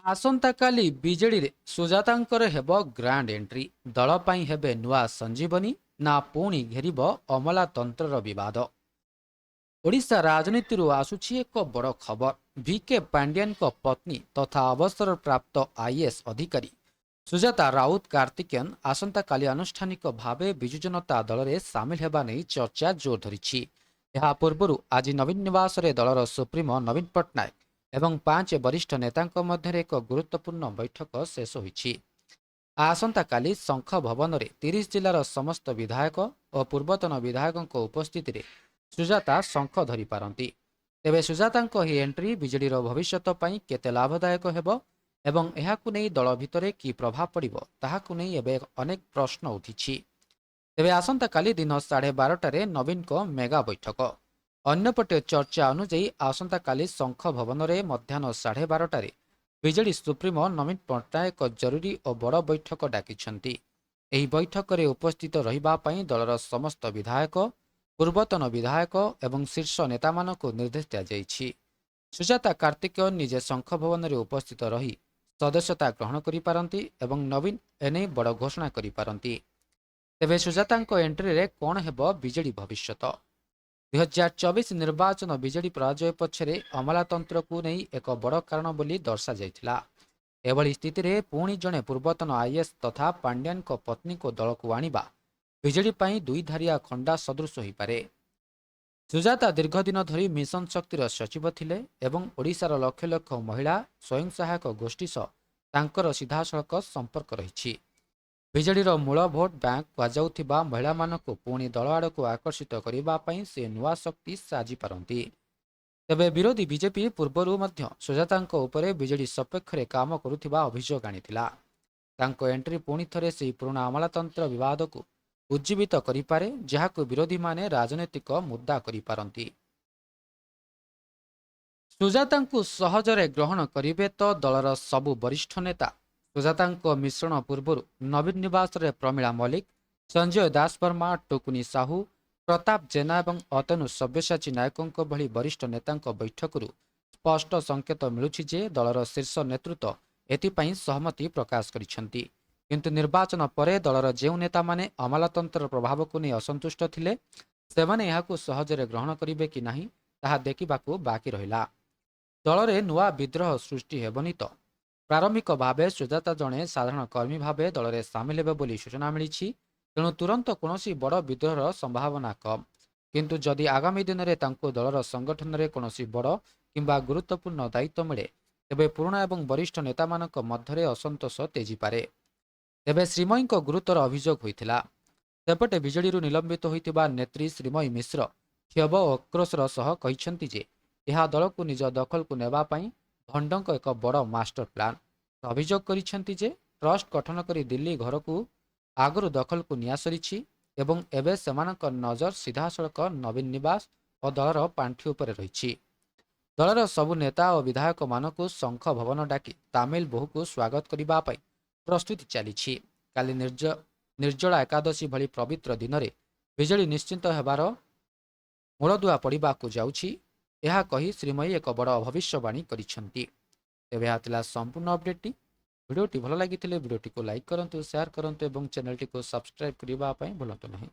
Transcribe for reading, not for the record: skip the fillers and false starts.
आसंता काली BJD रे सुजातांकर हेब grand entry दल ପାଇଁ हेबे नुआ संजीवनी ना पुणी घेरिब अमलातंत्रर विवाद। ओडिशा राजनीति आसुछि एक बड़ खबर। भिके पांड्यान पत्नी तथा अवसर प्राप्त आईएएस अधिकारी सुजाता राउत कार्तिकेयन आसंता काली आनुष्ठानिक भावे विजु जनता दल में सामिल हेबा नै चर्चा जोर धरिछि। ଏହା ପୂର୍ବରୁ ଆଜି ନବୀନ ନିବାସରେ ଦଳର ସୁପ୍ରିମୋ ନବୀନ ପଟ୍ଟନାୟକ ଏବଂ 5 ବରିଷ୍ଠ ନେତାଙ୍କ ମଧ୍ୟରେ ଏକ ଗୁରୁତ୍ୱପୂର୍ଣ୍ଣ ବୈଠକ ଶେଷ ହୋଇଛି। ଆସନ୍ତାକାଲି ଶଙ୍ଖ ଭବନରେ 30 ଜିଲ୍ଲାର ସମସ୍ତ ବିଧାୟକ ଓ ପୂର୍ବତନ ବିଧାୟକଙ୍କ ଉପସ୍ଥିତିରେ ସୁଜାତା ଶଙ୍ଖ ଧରିପାରନ୍ତି। ତେବେ ସୁଜାତାଙ୍କ ଏହି ଏଣ୍ଟ୍ରି ବିଜେଡିର ଭବିଷ୍ୟତ ପାଇଁ କେତେ ଲାଭଦାୟକ ହେବ ଏବଂ ଏହାକୁ ନେଇ ଦଳ ଭିତରେ କି ପ୍ରଭାବ ପଡ଼ିବ ତାହାକୁ ନେଇ ଏବେ ଅନେକ ପ୍ରଶ୍ନ ଉଠିଛି। ତେବେ ଆସନ୍ତାକାଲି ଦିନ 12:30ରେ ନବୀନଙ୍କ ମେଗା ବୈଠକ। ଅନ୍ୟପଟେ ଚର୍ଚ୍ଚା ଅନୁଯାୟୀ ଆସନ୍ତାକାଲି ଶଙ୍ଖ ଭବନରେ ମଧ୍ୟାହ୍ନ 12:30ରେ ବିଜେଡି ସୁପ୍ରିମୋ ନବୀନ ପଟ୍ଟନାୟକ ଜରୁରୀ ଓ ବଡ଼ ବୈଠକ ଡାକିଛନ୍ତି। ଏହି ବୈଠକରେ ଉପସ୍ଥିତ ରହିବା ପାଇଁ ଦଳର ସମସ୍ତ ବିଧାୟକ, ପୂର୍ବତନ ବିଧାୟକ ଏବଂ ଶୀର୍ଷ ନେତାମାନଙ୍କୁ ନିର୍ଦ୍ଦେଶ ଦିଆଯାଇଛି। ସୁଜାତା କାର୍ତ୍ତିକେୟନ ନିଜେ ଶଙ୍ଖ ଭବନରେ ଉପସ୍ଥିତ ରହି ସଦସ୍ୟତା ଗ୍ରହଣ କରିପାରନ୍ତି ଏବଂ ନବୀନ ଏନେଇ ବଡ଼ ଘୋଷଣା କରିପାରନ୍ତି। ତେବେ ସୁଜାତାଙ୍କ ଏଣ୍ଟ୍ରିରେ କ'ଣ ହେବ ବିଜେଡି ଭବିଷ୍ୟତ? 2024 ନିର୍ବାଚନ ବିଜେଡି ପରାଜୟ ପଛରେ ଅମଲାତନ୍ତ୍ରକୁ ନେଇ ଏକ ବଡ଼ କାରଣ ବୋଲି ଦର୍ଶାଯାଇଥିଲା। ଏଭଳି ସ୍ଥିତିରେ ପୁଣି ଜଣେ ପୂର୍ବତନ ଆଇଏଏସ୍ ତଥା ପାଣ୍ଡ୍ୟାନଙ୍କ ପତ୍ନୀଙ୍କୁ ଦଳକୁ ଆଣିବା ବିଜେଡି ପାଇଁ ଦୁଇଧାରିଆ ଖଣ୍ଡା ସଦୃଶ ହୋଇପାରେ। ସୁଜାତା ଦୀର୍ଘଦିନ ଧରି ମିଶନ ଶକ୍ତିର ସଚିବ ଥିଲେ ଏବଂ ଓଡ଼ିଶାର ଲକ୍ଷ ଲକ୍ଷ ମହିଳା ସ୍ୱୟଂ ସହାୟକ ଗୋଷ୍ଠୀ ସହ ତାଙ୍କର ସିଧାସଳଖ ସମ୍ପର୍କ ରହିଛି। ବିଜେଡିର ମୂଳ ଭୋଟ ବ୍ୟାଙ୍କ କୁହାଯାଉଥିବା ମହିଳାମାନଙ୍କୁ ପୁଣି ଦଳ ଆଡ଼କୁ ଆକର୍ଷିତ କରିବା ପାଇଁ ସେ ନୂଆ ଶକ୍ତି ସାଜିପାରନ୍ତି। ତେବେ ବିରୋଧୀ ବିଜେପି ପୂର୍ବରୁ ମଧ୍ୟ ସୁଜାତାଙ୍କ ଉପରେ ବିଜେଡି ସପକ୍ଷରେ କାମ କରୁଥିବା ଅଭିଯୋଗ ଆଣିଥିଲା। ତାଙ୍କ ଏଣ୍ଟ୍ରି ପୁଣି ଥରେ ସେହି ପୁରୁଣା ଅମଲାତନ୍ତ୍ର ବିବାଦକୁ ଉଜ୍ଜୀବିତ କରିପାରେ, ଯାହାକୁ ବିରୋଧୀମାନେ ରାଜନୈତିକ ମୁଦ୍ଦା କରିପାରନ୍ତି। ସୁଜାତାଙ୍କୁ ସହଜରେ ଗ୍ରହଣ କରିବେ ତ ଦଳର ସବୁ ବରିଷ୍ଠ ନେତା? ସୁଜାତାଙ୍କ ମିଶ୍ରଣ ପୂର୍ବରୁ ନବୀନ ନିବାସରେ ପ୍ରମିଳା ମଲ୍ଲିକ, ସଞ୍ଜୟ ଦାସବର୍ମା, ଟୁକୁନି ସାହୁ, ପ୍ରତାପ ଜେନା ଏବଂ ଅତନୁ ସବ୍ୟସାଚୀ ନାୟକଙ୍କ ଭଳି ବରିଷ୍ଠ ନେତାଙ୍କ ବୈଠକରୁ ସ୍ପଷ୍ଟ ସଂକେତ ମିଳୁଛି ଯେ ଦଳର ଶୀର୍ଷ ନେତୃତ୍ୱ ଏଥିପାଇଁ ସହମତି ପ୍ରକାଶ କରିଛନ୍ତି। କିନ୍ତୁ ନିର୍ବାଚନ ପରେ ଦଳର ଯେଉଁ ନେତାମାନେ ଅମଲାତନ୍ତ୍ରର ପ୍ରଭାବକୁ ନେଇ ଅସନ୍ତୁଷ୍ଟ ଥିଲେ ସେମାନେ ଏହାକୁ ସହଜରେ ଗ୍ରହଣ କରିବେ କି ନାହିଁ ତାହା ଦେଖିବାକୁ ବାକି ରହିଲା। ଦଳରେ ନୂଆ ବିଦ୍ରୋହ ସୃଷ୍ଟି ହେବନି ତ? ପ୍ରାରମ୍ଭିକ ଭାବେ ସୁଜାତା ଜଣେ ସାଧାରଣ କର୍ମୀ ଭାବେ ଦଳରେ ସାମିଲ ହେବେ ବୋଲି ସୂଚନା ମିଳିଛି। ତେଣୁ ତୁରନ୍ତ କୌଣସି ବଡ଼ ବିଦ୍ରୋହର ସମ୍ଭାବନା କମ୍। କିନ୍ତୁ ଯଦି ଆଗାମୀ ଦିନରେ ତାଙ୍କୁ ଦଳର ସଂଗଠନରେ କୌଣସି ବଡ଼ କିମ୍ବା ଗୁରୁତ୍ୱପୂର୍ଣ୍ଣ ଦାୟିତ୍ୱ ମିଳେ ତେବେ ପୁରୁଣା ଏବଂ ବରିଷ୍ଠ ନେତାମାନଙ୍କ ମଧ୍ୟରେ ଅସନ୍ତୋଷ ତେଜିପାରେ। ତେବେ ଶ୍ରୀମୟୀଙ୍କ ଗୁରୁତର ଅଭିଯୋଗ ହୋଇଥିଲା। ସେପଟେ ବିଜେଡିରୁ ନିଲମ୍ବିତ ହୋଇଥିବା ନେତ୍ରୀ ଶ୍ରୀମୟୀ ମିଶ୍ର କ୍ଷୋଭ ଓ ଆକ୍ରୋଶର ସହ କହିଛନ୍ତି ଯେ ଏହା ଦଳକୁ ନିଜ ଦଖଲକୁ ନେବା ପାଇଁ ଭଣ୍ଡଙ୍କ ଏକ ବଡ଼ ମାଷ୍ଟର ପ୍ଲାନ୍। ଅଭିଯୋଗ କରିଛନ୍ତି ଯେ ଟ୍ରଷ୍ଟ ଗଠନ କରି ଦିଲ୍ଲୀ ଘରକୁ ଆଗରୁ ଦଖଲକୁ ନିଆସରିଛି ଏବଂ ଏବେ ସେମାନଙ୍କ ନଜର ସିଧାସଳଖ ନବୀନ ନିବାସ ଓ ଦଳର ପାଣ୍ଠି ଉପରେ ରହିଛି। ଦଳର ସବୁ ନେତା ଓ ବିଧାୟକମାନଙ୍କୁ ଶଙ୍ଖ ଭବନ ଡାକି ତାମିଲ ବୋହୂକୁ ସ୍ୱାଗତ କରିବା ପାଇଁ ପ୍ରସ୍ତୁତି ଚାଲିଛି। କାଲି ନିର୍ଜଳା ଏକାଦଶୀ ଭଳି ପବିତ୍ର ଦିନରେ ବିଜେଡି ନିଶ୍ଚିନ୍ତ ହେବାର ମୂଳଦୁଆ ପଡ଼ିବାକୁ ଯାଉଛି, ଏହା କହି ଶ୍ରୀମୟୀ ଏକ ବଡ଼ ଭବିଷ୍ୟବାଣୀ କରିଛନ୍ତି। ତେବେ ଏହା ଥିଲା ସମ୍ପୂର୍ଣ୍ଣ ଅପଡେଟଟି। ଭିଡ଼ିଓଟି ଭଲ ଲାଗିଥିଲେ ଭିଡ଼ିଓଟିକୁ ଲାଇକ୍ କରନ୍ତୁ, ସେୟାର କରନ୍ତୁ ଏବଂ ଚ୍ୟାନେଲଟିକୁ ସବସ୍କ୍ରାଇବ୍ କରିବା ପାଇଁ ଭୁଲନ୍ତୁ ନାହିଁ।